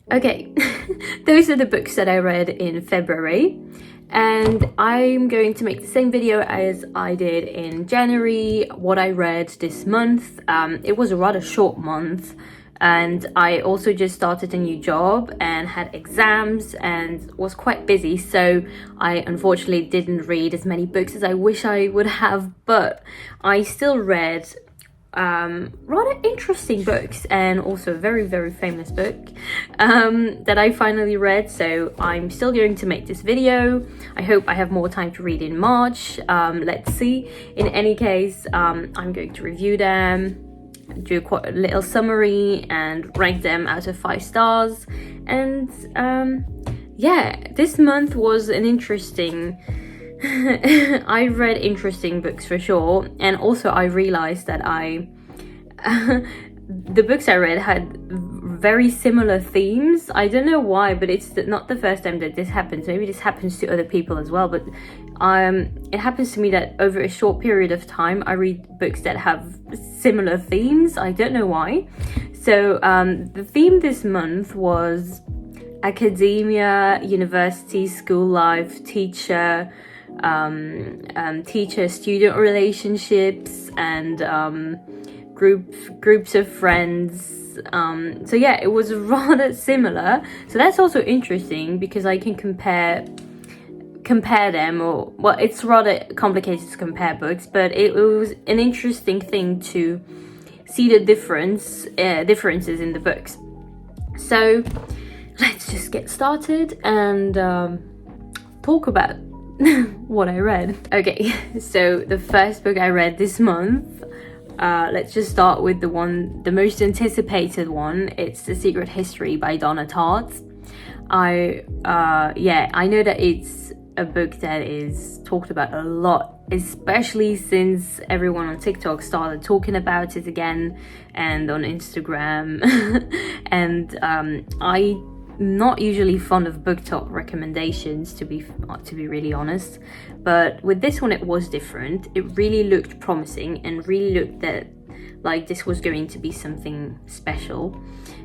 Okay, those are the books that I read in February, and I'm going to make the same video as I did in January, what I read this month. It was a rather short month, and I also just started a new job and had exams and was quite busy, so I unfortunately didn't read as many books as I wish I would have, but I still read rather interesting books, and also a very famous book that I finally read, so I'm still going to make this video. I hope I have more time to read in March. Let's see. In any case, I'm going to review them, do quite a little summary and rank them out of 5 stars. And yeah, this month was an interesting I read interesting books for sure, and also I realized that the books I read had very similar themes. I don't know why, but it's not the first time that this happens. Maybe this happens to other people as well, but it happens to me that over a short period of time I read books that have similar themes. I don't know why. So the theme this month was academia, university, school life, teacher student relationships, and groups of friends. So yeah, it was rather similar, so that's also interesting because I can compare them, or well, it's rather complicated to compare books, but it was an interesting thing to see the differences in the books. So let's just get started and talk about what I read. Okay, so the first book I read this month, let's just start with the most anticipated one. It's The Secret History by Donna Tartt. I know that it's a book that is talked about a lot, especially since everyone on TikTok started talking about it again, and on Instagram. And I'm not usually fond of book talk recommendations, to be really honest, but with this one it was different. It really looked promising and really looked like this was going to be something special.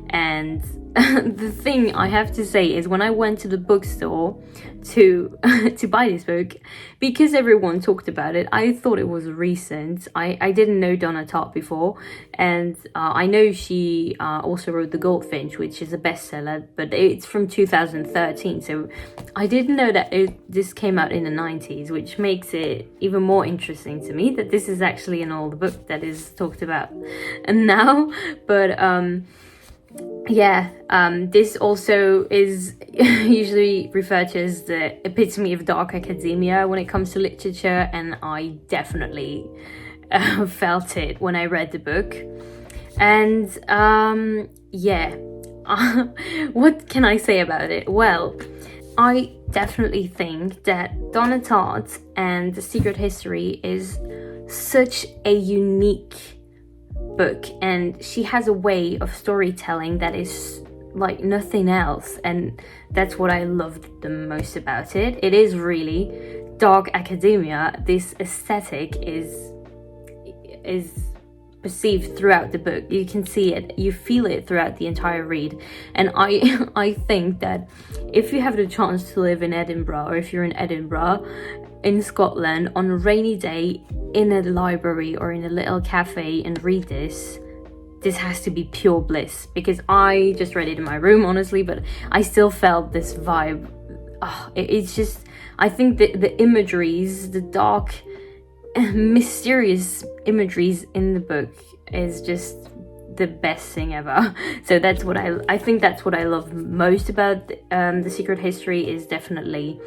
And the thing I have to say is, when I went to the bookstore to buy this book, because everyone talked about it, I thought it was recent. I didn't know Donna Tartt before, and I know she also wrote The Goldfinch, which is a bestseller, but it's from 2013, so I didn't know that this came out in the 90s, which makes it even more interesting to me that this is actually an old book that is talked about and now. But this also is usually referred to as the epitome of dark academia when it comes to literature, and I definitely felt it when I read the book. And what can I say about it? Well, I definitely think that Donna Tartt and The Secret History is such a unique book, and she has a way of storytelling that is like nothing else, and that's what I loved the most about it. It is really dark academia. This aesthetic is perceived throughout the book. You can see it, you feel it throughout the entire read. And I think that if you have the chance to live in Edinburgh, or if you're in Edinburgh in Scotland on a rainy day in a library or in a little cafe and read this has to be pure bliss, because I just read it in my room, honestly, but I still felt this vibe. It's just, I think that the imageries, the dark mysterious imageries in the book is just the best thing ever. So that's what I think that's what I love most about The Secret History, is definitely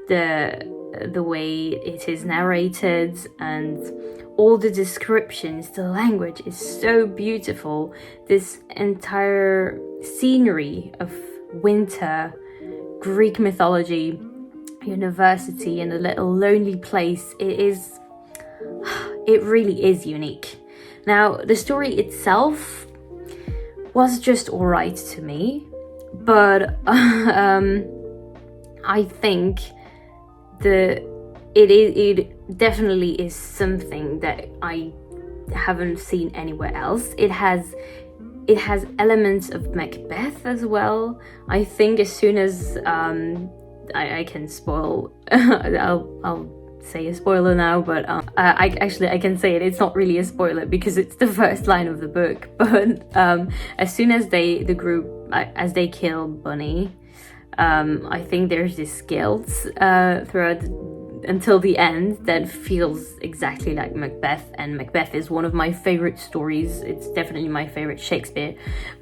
the way it is narrated, and all the descriptions. The language is so beautiful. This entire scenery of winter, Greek mythology, university, and a little lonely place, it really is unique. Now, the story itself was just alright to me, but I think it definitely is something that I haven't seen anywhere else. It has it has elements of Macbeth as well. I think as soon as I can spoil, I'll say a spoiler now, but I can say it. It's not really a spoiler because it's the first line of the book. But as soon as the group as they kill Bunny, I think there's this guilt throughout until the end that feels exactly like Macbeth, and Macbeth is one of my favorite stories. It's definitely my favorite Shakespeare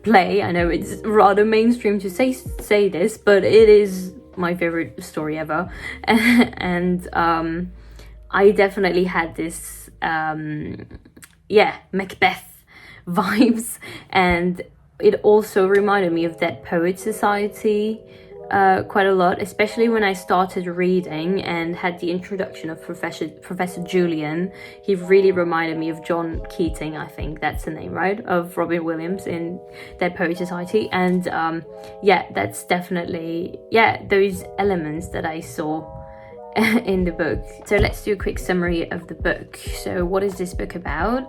play. I know it's rather mainstream to say this, but it is my favorite story ever. And I definitely had this Macbeth vibes, and it also reminded me of Dead Poets Society quite a lot, especially when I started reading and had the introduction of Professor Julian. He really reminded me of John Keating, I think that's the name, right, of Robin Williams in Dead Poets Society. And that's definitely those elements that I saw in the book. So let's do a quick summary of the book. So what is this book about?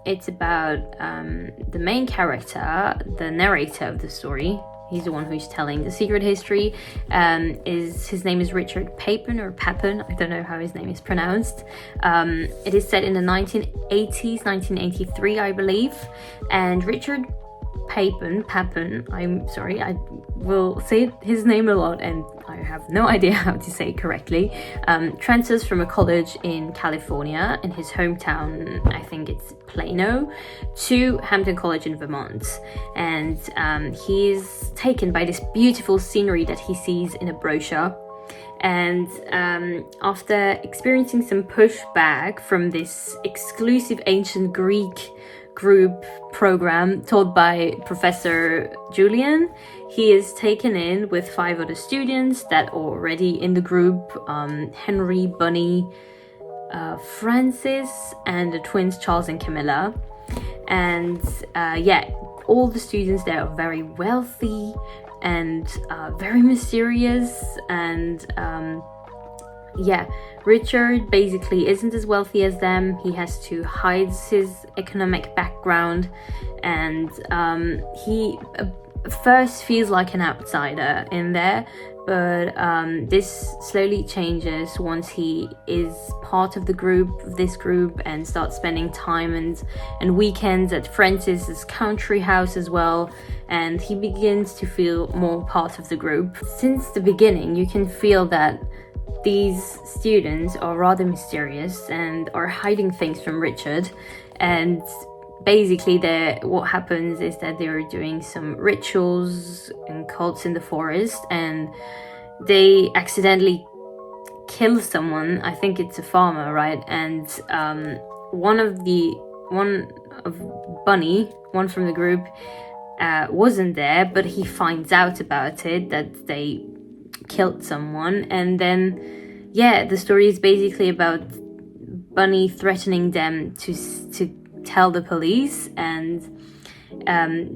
It's about the main character, the narrator of the story. He's the one who's telling the secret history. His name is Richard Papin or Papin. I don't know how his name is pronounced. It is set in the 1980s, 1983, I believe. And Richard Papin, I'm sorry, I will say his name a lot and I have no idea how to say it correctly, transfers from a college in California, in his hometown, I think it's Plano, to Hampton College in Vermont. And he's taken by this beautiful scenery that he sees in a brochure. And after experiencing some pushback from this exclusive ancient Greek group program taught by Professor Julian, he is taken in with 5 other students that are already in the group, Henry, Bunny, Francis, and the twins Charles and Camilla. And all the students there are very wealthy and very mysterious, and Richard basically isn't as wealthy as them. He has to hide his economic background, and he first feels like an outsider in there, but this slowly changes once he is part of this group and starts spending time and weekends at Francis's country house as well, and he begins to feel more part of the group. Since the beginning, you can feel that these students are rather mysterious and are hiding things from Richard, and basically what happens is that they're doing some rituals and cults in the forest, and they accidentally kill someone. I think it's a farmer, right? And one from the group wasn't there, but he finds out about it, that they killed someone. And then the story is basically about Bunny threatening them to tell the police. And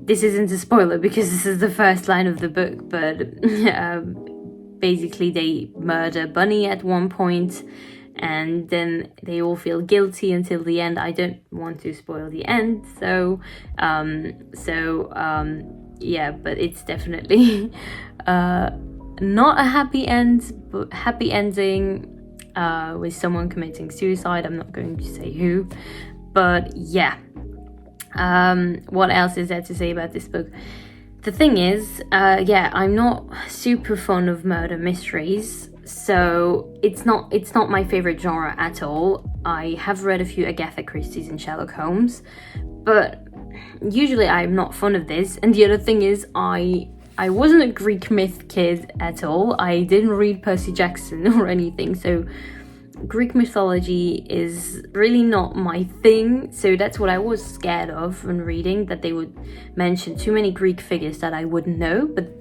this isn't a spoiler because this is the first line of the book, but basically they murder Bunny at one point, and then they all feel guilty until the end. I don't want to spoil the end, but it's definitely not a happy ending with someone committing suicide. I'm not going to say who, but what else is there to say about this book? The thing is, I'm not super fond of murder mysteries, so it's not my favorite genre at all. I have read a few Agatha Christie's and Sherlock Holmes, but usually I'm not fond of this. And the other thing is, I wasn't a Greek myth kid at all. I didn't read Percy Jackson or anything, so Greek mythology is really not my thing. So that's what I was scared of when reading, that they would mention too many Greek figures that I wouldn't know, but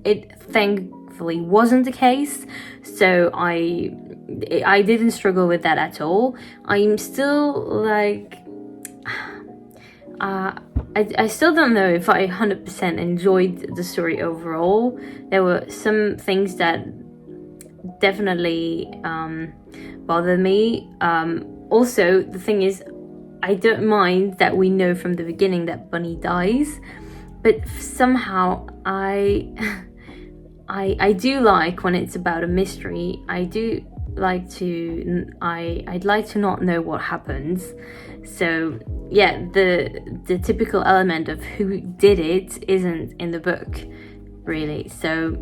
it thankfully wasn't the case. So I didn't struggle with that at all. I'm still like I still don't know if I 100% enjoyed the story overall. There were some things that definitely bothered me. Also, the thing is, I don't mind that we know from the beginning that Bunny dies, but somehow I do like when it's about a mystery. I'd like to not know what happens. So yeah, the typical element of who did it isn't in the book, really. So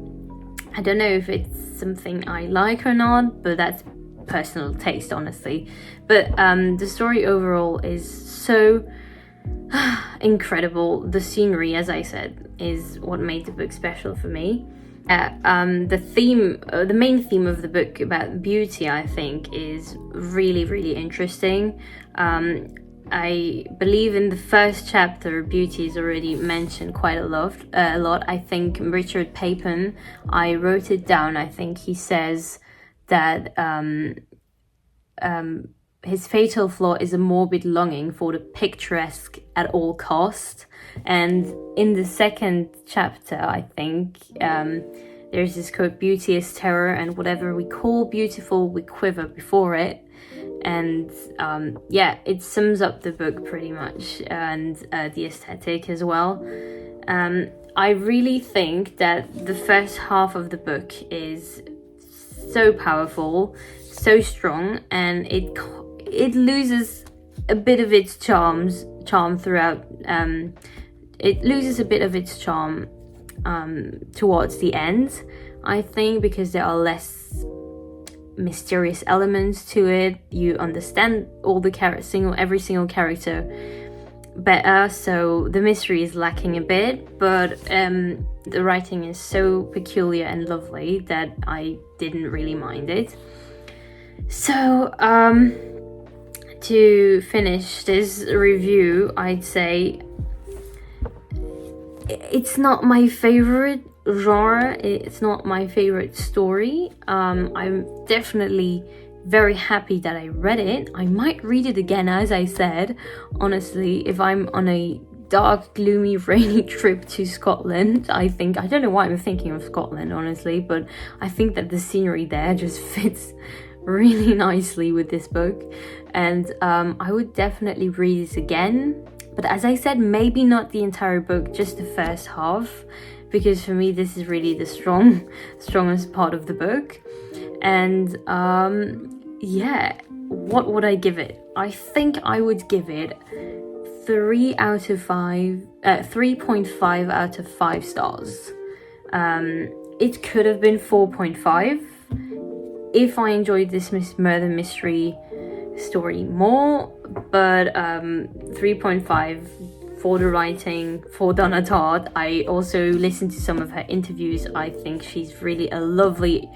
I don't know if it's something I like or not, but that's personal taste, honestly. But the story overall is so incredible. The scenery, as I said, is what made the book special for me. The main theme of the book about beauty, I think, is really, really interesting. I believe in the first chapter, beauty is already mentioned quite a lot. I think Richard Papin, I wrote it down. I think he says that his fatal flaw is a morbid longing for the picturesque at all cost. And in the second chapter, I think, there's this quote, beauty is terror, and whatever we call beautiful, we quiver before it. And yeah, it sums up the book pretty much, and the aesthetic as well. I really think that the first half of the book is so powerful, so strong, and it loses a bit of its charm throughout. It loses a bit of its charm towards the end, I think, because there are less mysterious elements to it. You understand all the every single character better, so the mystery is lacking a bit, but the writing is so peculiar and lovely that I didn't really mind it. So to finish this review, I'd say it's not my favorite genre, it's not my favorite story. I'm definitely very happy that I read it. I might read it again, as I said, honestly, if I'm on a dark, gloomy, rainy trip to Scotland. I don't know why I'm thinking of Scotland, honestly, but I think that the scenery there just fits really nicely with this book, and I would definitely read it again. But as I said, maybe not the entire book, just the first half, because for me this is really the strongest part of the book. And yeah, what would I give it? I think I would give it 3.5 out of 5 stars. It could have been 4.5 if I enjoyed this murder mystery story more, but 3.5 for the writing, for Donna Tartt. I also listened to some of her interviews. I think she's really a lovely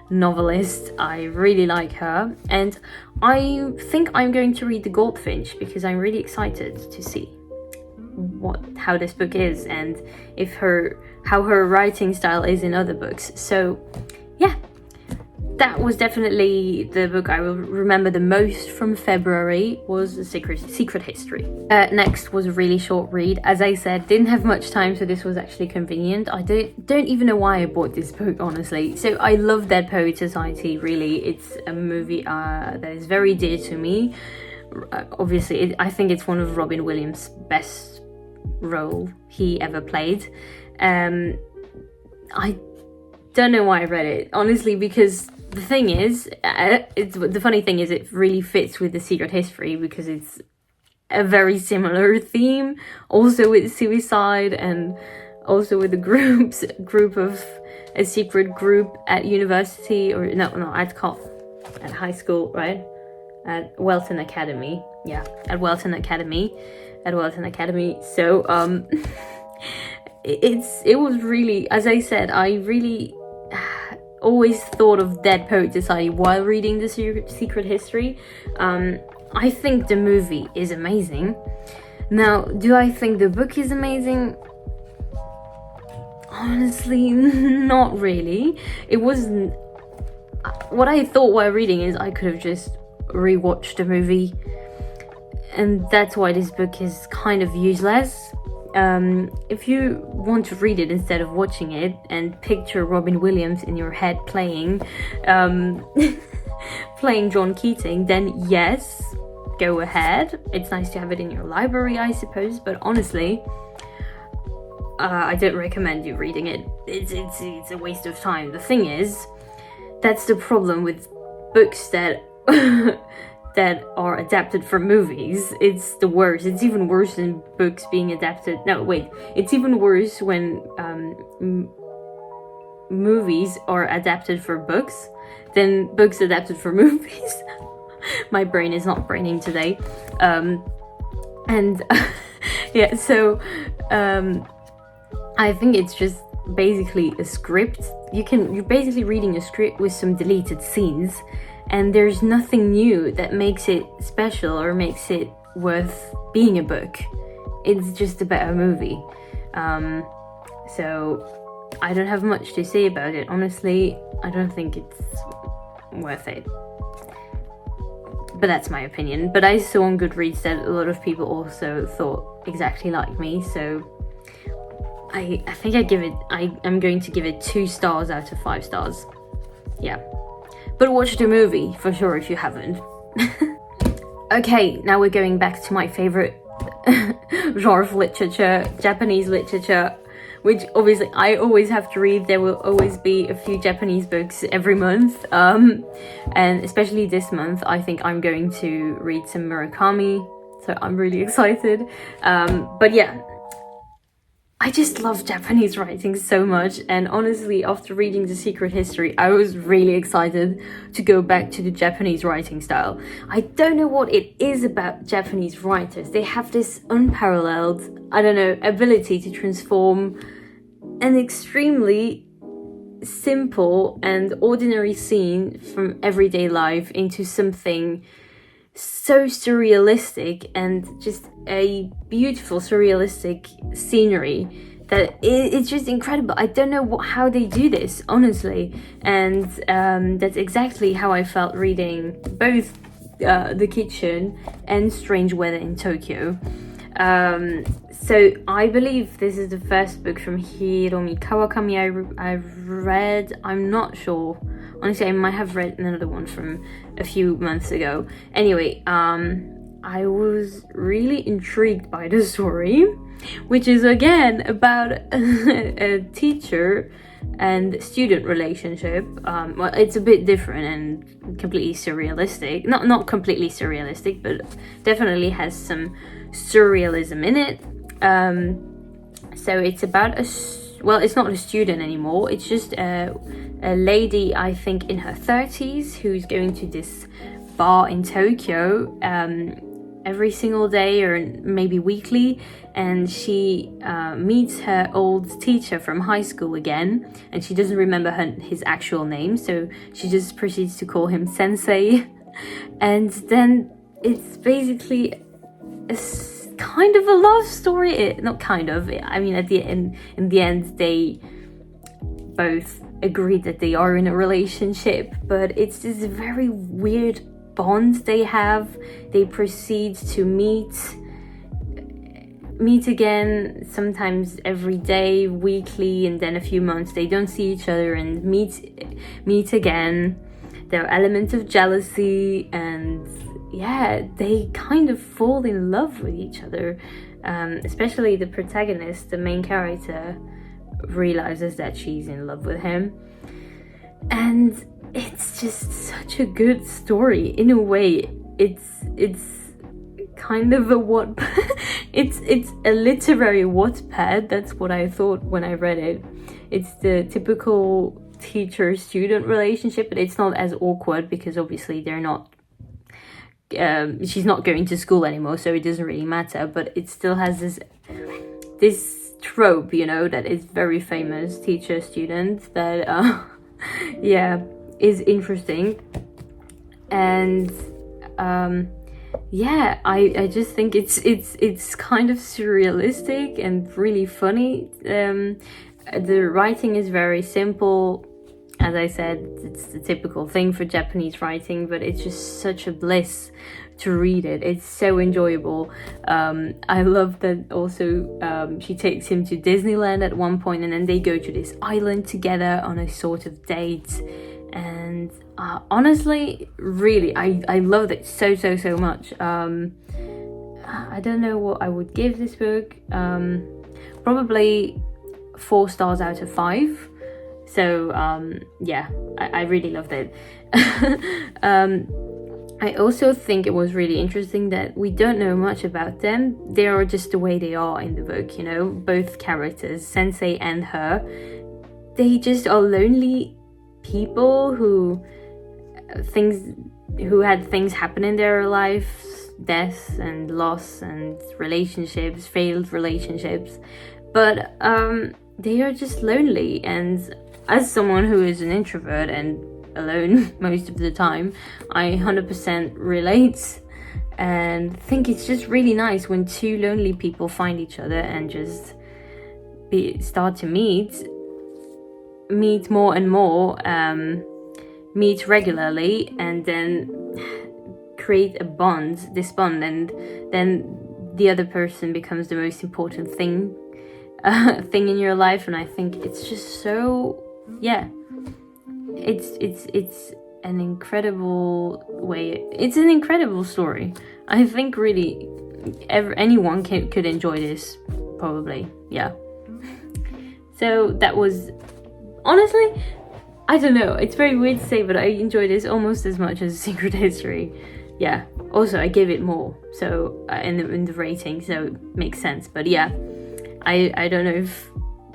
novelist. I really like her, and I think I'm going to read The Goldfinch because I'm really excited to see how this book is, and how her writing style is in other books. So yeah, that was definitely the book I will remember the most from February, was The Secret History. Next was a really short read. As I said, didn't have much time, so this was actually convenient. I don't even know why I bought this book, honestly. So I love Dead Poets Society, really. It's a movie that is very dear to me. Obviously, I think it's one of Robin Williams' best role he ever played. I don't know why I read it, honestly, because the thing is, the funny thing is, it really fits with The Secret History because it's a very similar theme, also with suicide and also with a secret group at university, or at high school, right? At Welton Academy. Yeah, at Welton Academy. So it was really, as I said, I really always thought of Dead Poet Society while reading The Secret History. I think the movie is amazing. Now, do I think the book is amazing? Honestly, not really. It wasn't. What I thought while reading is I could have just rewatched the movie, and that's why this book is kind of useless. If you want to read it instead of watching it and picture Robin Williams in your head playing playing John Keating, then yes, go ahead. It's nice to have it in your library, I suppose, but honestly, I don't recommend you reading it. It's a waste of time. The thing is, that's the problem with books that that are adapted from movies. It's the worst. It's even worse than books being adapted. No, wait. It's even worse when movies are adapted for books than books adapted for movies. My brain is not braining today. Yeah, so I think it's just basically a script. You're basically reading a script with some deleted scenes, and there's nothing new that makes it special or makes it worth being a book. It's just a better movie. So I don't have much to say about it. Honestly, I don't think it's worth it. But that's my opinion. But I saw on Goodreads that a lot of people also thought exactly like me, so I think I'm going to give it 2 stars out of 5 stars. Yeah. But watch the movie for sure if you haven't. Okay, now we're going back to my favorite genre of literature, Japanese literature, which obviously I always have to read. There will always be a few Japanese books every month, and especially this month I think I'm going to read some Murakami, so I'm really excited. But yeah, I just love Japanese writing so much, and honestly, after reading The Secret History, I was really excited to go back to the Japanese writing style. I don't know what it is about Japanese writers. They have this unparalleled, ability to transform an extremely simple and ordinary scene from everyday life into something so surrealistic, and just a beautiful surrealistic scenery that it's just incredible. I don't know how they do this, honestly, and that's exactly how I felt reading both The Kitchen and Strange Weather in Tokyo. So I believe this is the first book from Hiromi Kawakami I've read. I'm not sure. Honestly, I might have read another one from a few months ago. Anyway, I was really intrigued by the story, which is again about a teacher and student relationship. Well, it's a bit different and completely surrealistic. Not completely surrealistic, but definitely has some surrealism in it. So it's about it's not a student anymore. It's just a lady, I think in her 30s, who's going to this bar in Tokyo every single day or maybe weekly, and she meets her old teacher from high school again, and she doesn't remember his actual name, so she just proceeds to call him Sensei. And then it's basically kind of a love story. Not kind of. I mean, in the end, they both agree that they are in a relationship, but it's this very weird bond they have. They proceed to meet again, sometimes every day, weekly, and then a few months they don't see each other and meet again. There are elements of jealousy, and yeah, they kind of fall in love with each other. Especially the protagonist, the main character, realizes that she's in love with him, and it's just such a good story. In a way, it's kind of a it's a literary Wattpad. That's what I thought when I read it. It's the typical teacher-student relationship, but it's not as awkward because obviously they're not. She's not going to school anymore, so it doesn't really matter. But it still has this trope, that is very famous, teacher-student, that is interesting. And I just think it's kind of surrealistic and really funny. The writing is very simple. As I said, it's the typical thing for Japanese writing, but it's just such a bliss to read it. It's so enjoyable. I love that also she takes him to Disneyland at one point, and then they go to this island together on a sort of date. and honestly, really, I loved it so much. I don't know what I would give this book. Probably 4 stars out of 5. So yeah, I really loved it. I also think it was really interesting that we don't know much about them. They are just the way they are in the book, you know, both characters, Sensei and her. They just are lonely people who had things happen in their lives, death and loss and relationships, failed relationships. But they are just lonely, and as someone who is an introvert and alone most of the time, I 100% relate and think it's just really nice when 2 lonely people find each other and just start to meet more and more, meet regularly, and then create this bond, and then the other person becomes the most important thing in your life. And I think it's just so, yeah, it's an incredible way. It's an incredible story. I think really anyone could enjoy this, probably. Yeah. So that was, honestly, I don't know, it's very weird to say, but I enjoyed this almost as much as Secret History. Yeah. Also, I gave it more, so in the rating, so it makes sense. But yeah, I don't know if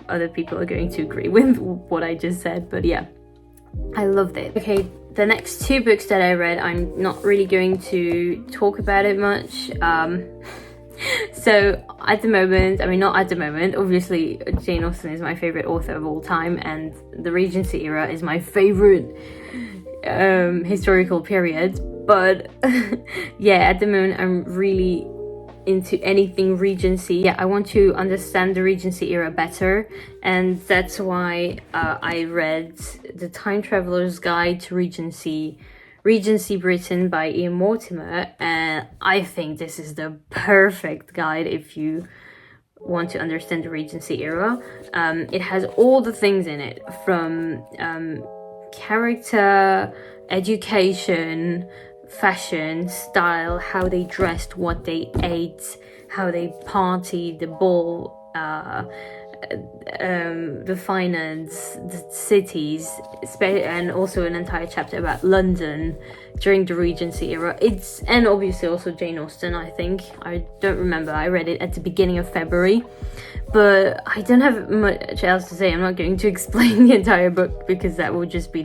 other people are going to agree with what I just said, but yeah, I loved it. Okay, the next 2 books that I read, I'm not really going to talk about it much. So at the moment, not at the moment, obviously Jane Austen is my favorite author of all time, and the Regency era is my favorite historical period. But yeah, at the moment I'm really into anything Regency. Yeah, I want to understand the Regency era better, and that's why I read The Time Traveler's Guide to Regency Britain by Ian Mortimer, and I think this is the perfect guide if you want to understand the Regency era. It has all the things in it, from character, education, fashion, style, how they dressed, what they ate, how they partied, the ball, the finance, the cities, and also an entire chapter about London during the Regency era. And obviously also Jane Austen, I think. I don't remember, I read it at the beginning of February, but I don't have much else to say. I'm not going to explain the entire book, because that would just be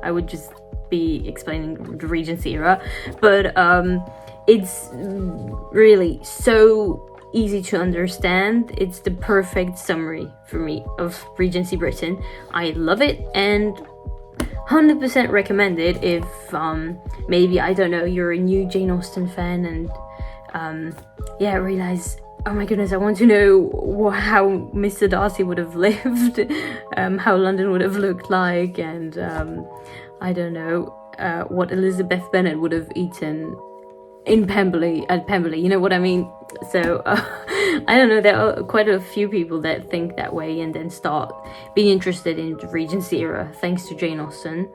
I would just be explaining the Regency era. But it's really so easy to understand. It's the perfect summary for me of Regency Britain. I love it, and 100% recommend it if maybe, I don't know, you're a new Jane Austen fan and realize, oh my goodness, I want to know how Mr. Darcy would have lived, how London would have looked like, and I don't know, what Elizabeth Bennet would have eaten at Pemberley, you know what I mean? So I don't know, there are quite a few people that think that way and then start being interested in the Regency era thanks to Jane Austen.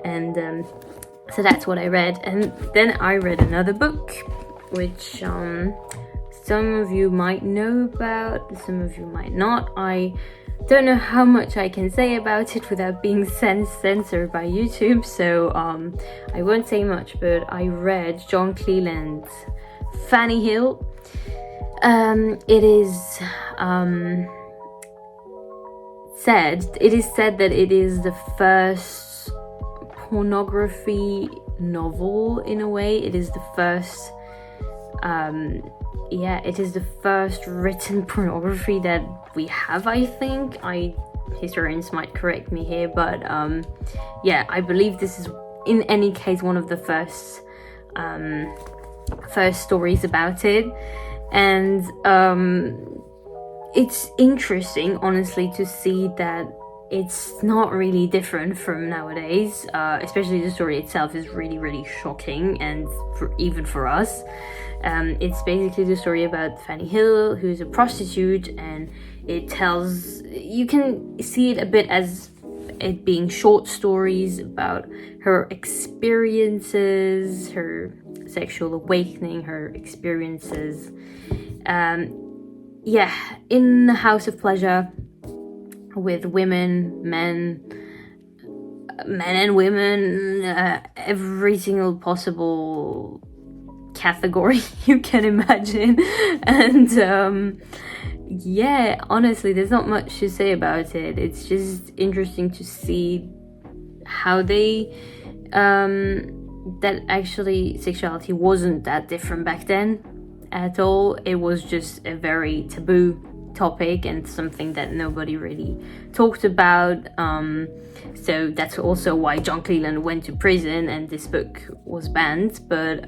And so that's what I read. And then I read another book, which some of you might know about, some of you might not. I don't know how much I can say about it without being censored by YouTube, so I won't say much, but I read John Cleland's Fanny Hill. It is said that it is the first pornography novel in a way. It is the first it is the first written pornography that we have, I think. Historians might correct me here, but I believe this is, in any case, one of the first stories about it. And it's interesting, honestly, to see that it's not really different from nowadays. Especially the story itself is really, really shocking, and even for us. It's basically the story about Fanny Hill, who's a prostitute, and it tells, you can see it a bit as it being short stories about her experiences, her sexual awakening, her experiences. In the House of Pleasure, with women, men and women, every single possible category you can imagine. And honestly, there's not much to say about it. It's just interesting to see how they that actually sexuality wasn't that different back then at all. It was just a very taboo topic and something that nobody really talked about. So that's also why John Cleland went to prison and this book was banned. But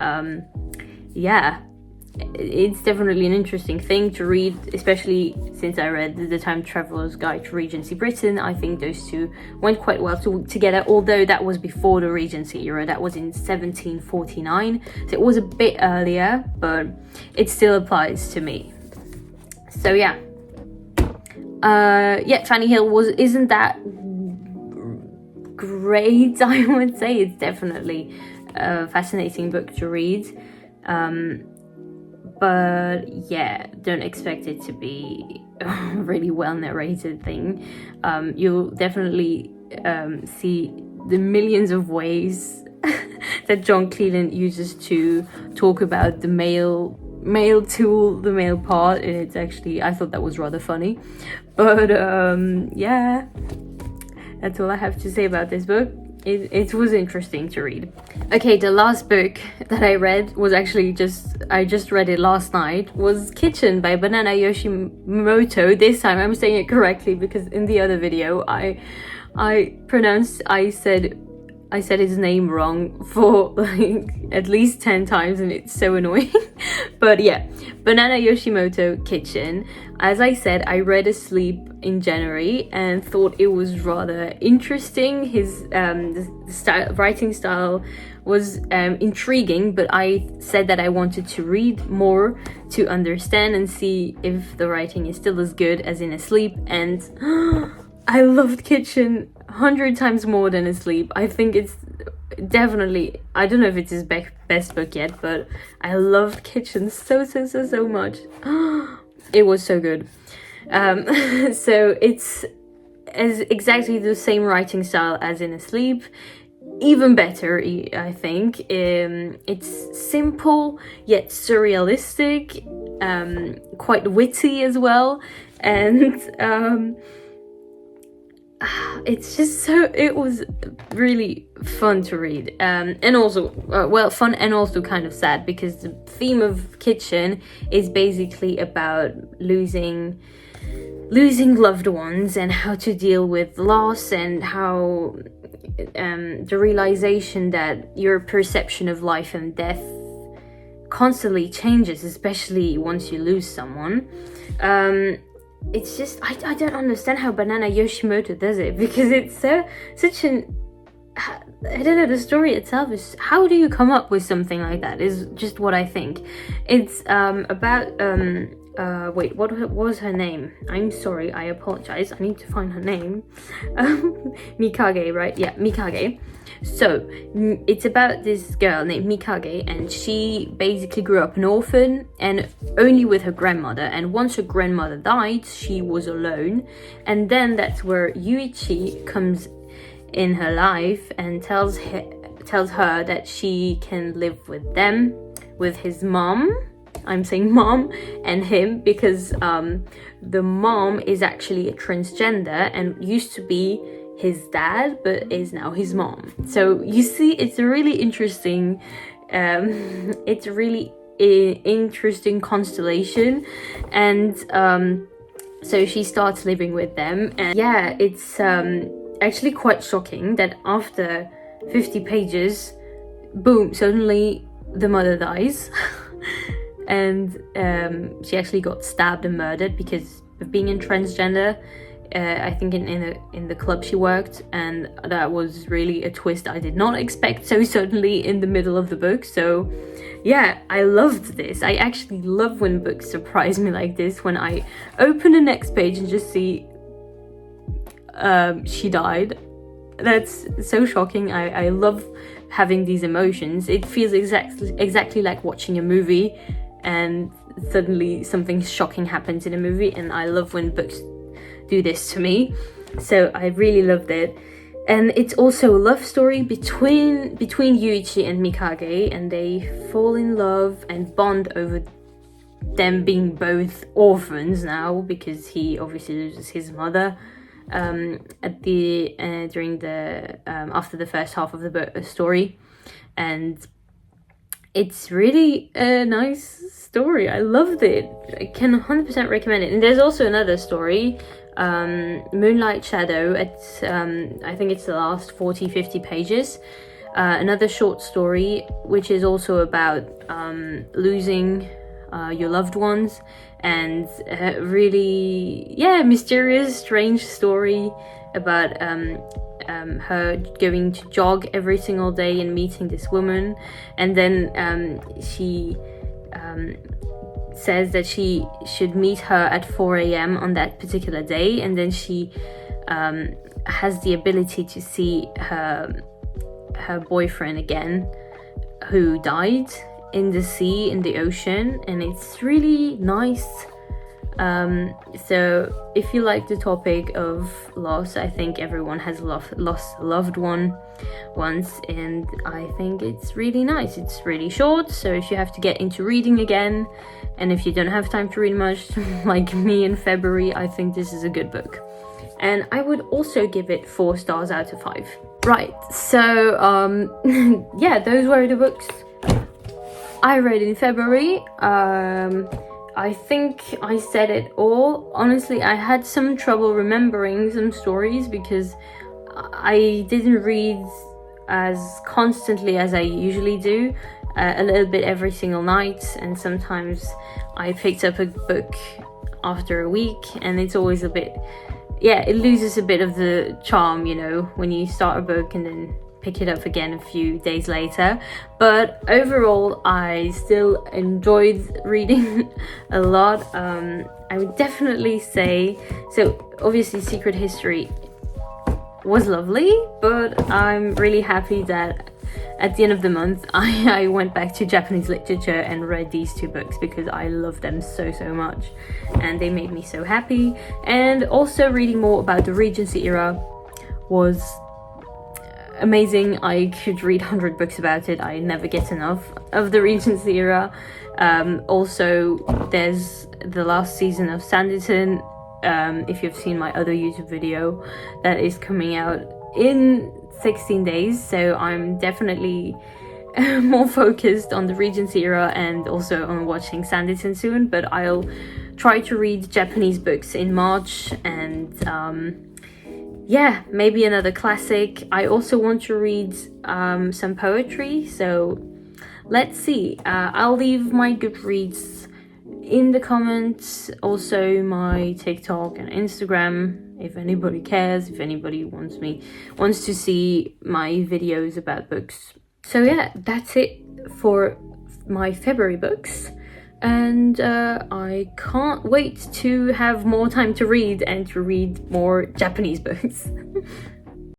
it's definitely an interesting thing to read, especially since I read The Time Traveler's Guide to Regency Britain. I think those two went quite well together, although that was before the Regency era. That was in 1749, so it was a bit earlier, but it still applies to me. So Fanny Hill isn't that great, I would say. It's definitely a fascinating book to read. But don't expect it to be a really well narrated thing. You'll definitely see the millions of ways that John Cleland uses to talk about the male tool, the male part, and it's actually, I thought that was rather funny. But that's all I have to say about this book. It was interesting to read. Okay, the last book that I read was actually I just read it last night, was Kitchen by Banana Yoshimoto. This time I'm saying it correctly, because in the other video I said his name wrong for like at least 10 times, and it's so annoying. But Banana Yoshimoto, Kitchen. As I said, I read Asleep in January and thought it was rather interesting. His writing style was intriguing, but I said that I wanted to read more to understand and see if the writing is still as good as in Asleep, and I loved Kitchen 100 times more than Asleep. I think it's definitely, I don't know if it's his best book yet, but I loved Kitchen so much. It was so good. So it's exactly the same writing style as in Asleep, even better, I think. It's simple yet surrealistic, quite witty as well, and it was really fun to read, and also fun and also kind of sad, because the theme of Kitchen is basically about losing loved ones and how to deal with loss, and how the realization that your perception of life and death constantly changes, especially once you lose someone. It's just, I don't understand how Banana Yoshimoto does it, because it's such an, I don't know, the story itself is, how do you come up with something like that, is just what I think. It's about, what was her name? I'm sorry, I apologize, I need to find her name. Mikage, right? Yeah, Mikage. So, it's about this girl named Mikage, and she basically grew up an orphan and only with her grandmother. And once her grandmother died, she was alone. And then that's where Yuichi comes in her life and tells her that she can live with them, with his mom. I'm saying mom and him, because the mom is actually a transgender and used to be his dad, but is now his mom. So you see, it's a really interesting, interesting constellation. And so she starts living with them, and it's actually quite shocking that after 50 pages, boom, suddenly the mother dies. And she actually got stabbed and murdered because of being a transgender. I think in the club she worked, and that was really a twist I did not expect so suddenly in the middle of the book. So I loved this. I actually love when books surprise me like this, when I open the next page and just see she died. that's so shocking. I love having these emotions. It feels exactly like watching a movie and suddenly something shocking happens in a movie, and I love when books do this to me. So I really loved it. And it's also a love story between Yuichi and Mikage, and they fall in love and bond over them being both orphans now, because he obviously loses his mother at the during the after the first half of the story. And it's really a nice story. I loved it. I can 100% recommend it. And there's also another story, Moonlight Shadow, at I think it's the last 40-50 pages, another short story which is also about losing your loved ones, and really mysterious, strange story about her going to jog every single day and meeting this woman, and then she says that she should meet her at 4 a.m. on that particular day, and then she has the ability to see her boyfriend again, who died in the sea, in the ocean, and it's really nice. So if you like the topic of loss, I think everyone has lost a loved one once, and I think it's really nice. It's really short, so if you have to get into reading again, and if you don't have time to read much, like me in February, I think this is a good book. And I would also give it 4 stars out of 5. Right, so yeah, those were the books I read in February. I think I said it all. Honestly, I had some trouble remembering some stories because I didn't read as constantly as I usually do, a little bit every single night, and sometimes I picked up a book after a week, and it's always a bit, it loses a bit of the charm, you know, when you start a book and then pick it up again a few days later. But overall, I still enjoyed reading a lot. I would definitely say, so obviously Secret History was lovely, but I'm really happy that at the end of the month I went back to Japanese literature and read these 2 books, because I love them so much and they made me so happy. And also reading more about the Regency era was amazing. I could read 100 books about it. I never get enough of the Regency era. Also, there's the last season of Sanditon, if you've seen my other YouTube video, that is coming out in 16 days, so I'm definitely more focused on the Regency era and also on watching Sanditon soon. But I'll try to read Japanese books in March, and maybe another classic. I also want to read some poetry, so let's see. I'll leave my Goodreads in the comments, also my TikTok and Instagram, if anybody cares, if anybody wants to see my videos about books. So yeah, that's it for my February books, and I can't wait to have more time to read and to read more Japanese books.